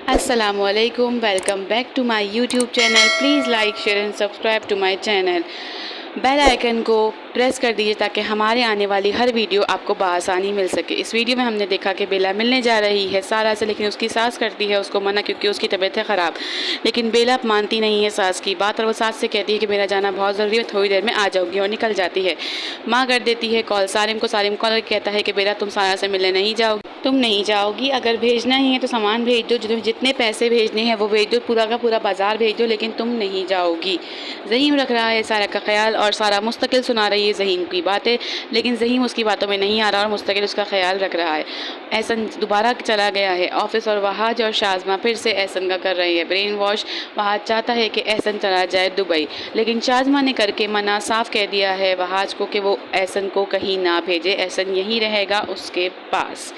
Assalamualaikum, welcome back to my YouTube channel. Please like, share and subscribe to my channel. Bell icon को press कर दीजिए ताकि हमारे आने वाली हर वीडियो आपको बआसानी मिल सके। इस वीडियो में हमने देखा कि बेला मिलने जा रही है सारा से, लेकिन उसकी सास करती है उसको मना क्योंकि उसकी तबीयत है ख़राब। लेकिन बेला मानती नहीं है सास की बात और वो सास से कहती है कि मेरा जाना बहुत ज़रूरी है, थोड़ी देर में आ जाऊँगी, और निकल जाती है। माँ कर देती है कॉल सारिम को। सारिम कॉल कहता है कि बेला तुम सारा से मिलने नहीं जाओगी, तुम नहीं जाओगी, अगर भेजना ही है तो सामान भेज दो, जितने पैसे भेजने हैं वो भेज दो, पूरा का पूरा बाजार भेज दो, लेकिन तुम नहीं जाओगी। ज़हीम रख रहा है सारा का ख्याल और सारा मुस्तकिल सुना रही है ज़हीम की बातें, लेकिन ज़हीम उसकी बातों में नहीं आ रहा और मुस्तकिल उसका ख्याल रख रहा है। एहसन दोबारा चला गया है ऑफिस और वहाज और शाज़मा फिर से एहसन का कर रही है ब्रेन वॉश। वहाज चाहता है कि एहसन चला जाए दुबई, लेकिन शाज़मा ने करके मना साफ कह दिया है वहाज को कि वो एहसन को कहीं ना भेजे, एहसन यहीं रहेगा उसके पास।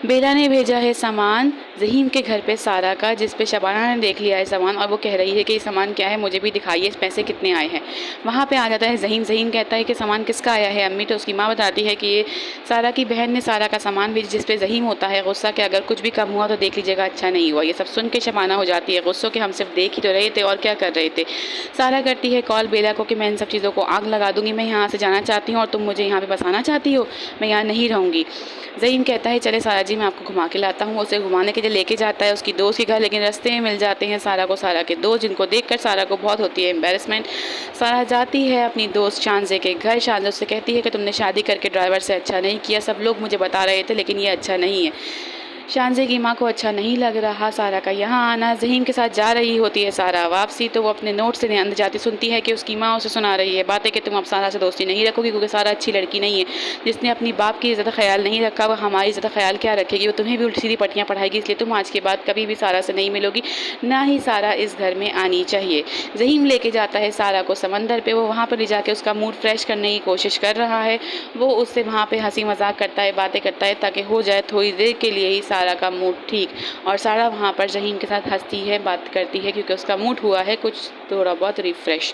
बेला ने भेजा है सामान ज़हीम के घर पे सारा का, जिस पे शबाना ने देख लिया है सामान और वो कह रही है कि ये सामान क्या है, मुझे भी दिखाइए, पैसे कितने आए हैं। वहाँ पे आ जाता है ज़हीम। ज़हीम कहता है कि सामान किसका आया है अम्मी, तो उसकी माँ बताती है कि ये सारा की बहन ने सारा का सामान भेजा, जिस पे ज़हीम होता है गुस्सा कि अगर कुछ भी कम हुआ तो देख लीजिएगा, अच्छा नहीं हुआ। ये सब सुन के शबाना हो जाती है गुस्सों के, हम सिर्फ देख ही तो रहे थे और क्या कर रहे थे। सारा करती है कॉल बेला को कि मैं इन सब चीज़ों को आग लगा दूँगी, मैं यहाँ से जाना चाहती हूँ और तुम मुझे यहाँ पर बसाना चाहती हो, मैं यहाँ नहीं रहूँगी। ज़हीम कहता है चले सारा जी मैं आपको घुमा के लाता हूँ। उसे घुमाने के लिए लेके जाता है उसकी दोस्त के घर, लेकिन रास्ते में मिल जाते हैं सारा को सारा के दोस्त, जिनको देखकर सारा को बहुत होती है एम्बेरसमेंट। सारा जाती है अपनी दोस्त शानज़े के घर। शानज़े उससे कहती है कि तुमने शादी करके ड्राइवर से अच्छा नहीं किया, सब लोग मुझे बता रहे थे लेकिन ये अच्छा नहीं है। शानज़े की माँ को अच्छा नहीं लग रहा सारा का यहाँ आना। ज़हीम के साथ जा रही होती है सारा वापसी, तो वो अपने नोट से अंदर जाती सुनती है कि उसकी माँ उसे सुना रही है बातें कि तुम अब सारा से दोस्ती नहीं रखोगी क्योंकि सारा अच्छी लड़की नहीं है। जिसने अपनी बाप की इज़्ज़त ख्याल नहीं रखा वो हमारी इज़्ज़त ख्याल क्या रखेगी, वो तुम्हें भी उल्टी सीधी पट्टियाँ पढ़ाएगी, इसलिए तुम आज के बाद कभी भी सारा से नहीं मिलोगी, ना ही सारा इस घर में आनी चाहिए। ज़हीम लेके जाता है सारा को समंदर पे। वो वहाँ पर ले जाके उसका मूड फ्रेश करने की कोशिश कर रहा है। वो उससे वहाँ पे हंसी मजाक करता है, बातें करता है ताकि हो जाए थोड़ी देर के लिए ही सारा का मूड ठीक। और सारा वहाँ पर ज़हीम के साथ हंसती है, बात करती है क्योंकि उसका मूड हुआ है कुछ थोड़ा बहुत रिफ़्रेश।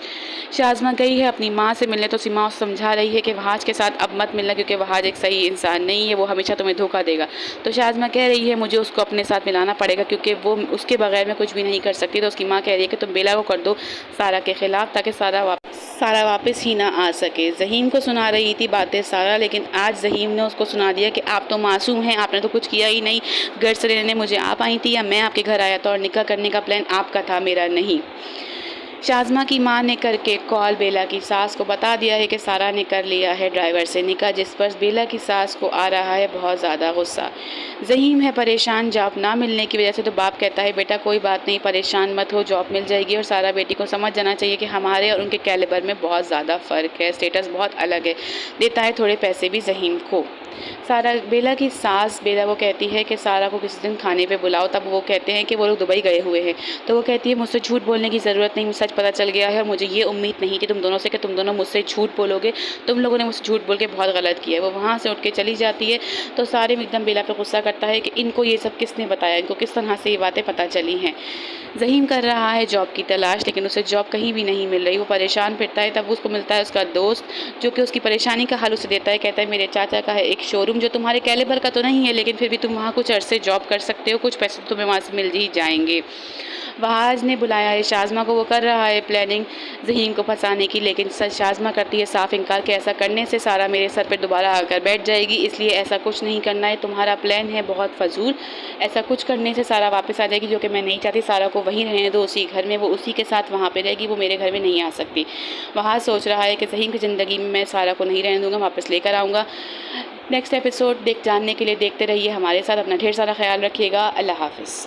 शाज़मा गई है अपनी माँ से मिलने, तो सीमा उसे समझा रही है कि वहाज के साथ अब मत मिलना क्योंकि वहाज एक सही इंसान नहीं है, वो हमेशा तुम्हें धोखा देगा। तो शाज़मा कह रही है मुझे उसको अपने साथ मिलाना पड़ेगा क्योंकि वो उसके बगैर मैं कुछ भी नहीं कर सकती। तो उसकी माँ कह रही है कि तुम बेला को कर दो सारा के ख़िलाफ़ ताकि सारा वापस ही ना आ सके। ज़हीम को सुना रही थी बातें सारा, लेकिन आज ज़हीम ने उसको सुना दिया कि आप तो मासूम हैं, आपने तो कुछ किया ही नहीं, घर से लेने मुझे आप आई थी या मैं आपके घर आया था और निकाह करने का प्लान आपका था, मेरा नहीं। शाज़मा की माँ ने करके कॉल बेला की सास को बता दिया है कि सारा ने कर लिया है ड्राइवर से निकाह, जिस पर बेला की सास को आ रहा है बहुत ज़्यादा गुस्सा। ज़हीम है परेशान जॉब ना मिलने की वजह से, तो बाप कहता है बेटा कोई बात नहीं, परेशान मत हो, जॉब मिल जाएगी। और सारा बेटी को समझ जाना चाहिए कि हमारे और उनके कैलिबर में बहुत ज़्यादा फ़र्क है, स्टेटस बहुत अलग है। देता है थोड़े पैसे भी ज़हीम को। सारा बेला की सास बेला वो कहती है कि सारा को किसी दिन खाने पे बुलाओ, तब वो कहते हैं कि वो लोग दुबई गए हुए हैं। तो वो कहती है मुझसे झूठ बोलने की ज़रूरत नहीं, मुझे सच पता चल गया है और मुझे ये उम्मीद नहीं थी तुम दोनों से कि तुम दोनों मुझसे झूठ बोलोगे, तुम लोगों ने मुझसे झूठ बोल के बहुत गलत किया है। वो वहाँ से उठ के चली जाती है। तो सारे एकदम बेला पर गुस्सा करता है कि इनको ये सब किसने बताया, इनको किस तरह से ये बातें पता चली हैं। ज़हीम कर रहा है जॉब की तलाश, लेकिन उसे जॉब कहीं भी नहीं मिल रही। वो परेशान फिरता है, तब उसको मिलता है उसका दोस्त जो कि उसकी परेशानी का हल उसे देता है। कहता है मेरे चाचा का है एक शोरूम जो तुम्हारे कैलिबर का तो नहीं है, लेकिन फिर भी तुम वहाँ कुछ अरसे जॉब कर सकते हो, कुछ पैसे तुम्हें वहाँ से मिल ही जाएंगे। वहाज ने बुलाया है शाज़मा को, वो कर रहा है प्लानिंग ज़हीम को फंसाने की, लेकिन शाज़मा करती है साफ इनकार कि ऐसा करने से सारा मेरे सर पर दोबारा आकर बैठ जाएगी, इसलिए ऐसा कुछ नहीं करना है, तुम्हारा प्लान है बहुत फजूल, ऐसा कुछ करने से सारा वापस आ जाएगी, जो कि मैं नहीं चाहती। सारा को वहीं रहने दो उसी घर में, वो उसी के साथ वहाँ पर रहेगी, वो मेरे घर में नहीं आ सकती। वहाज सोच रहा है कि ज़हीम की ज़िंदगी में मैं सारा को नहीं रहने दूँगा, वापस लेकर आऊँगा। नेक्स्ट एपिसोड जानने के लिए देखते रहिए हमारे साथ। अपना ढेर सारा ख्याल रखिएगा। अल्लाह हाफ़िज़।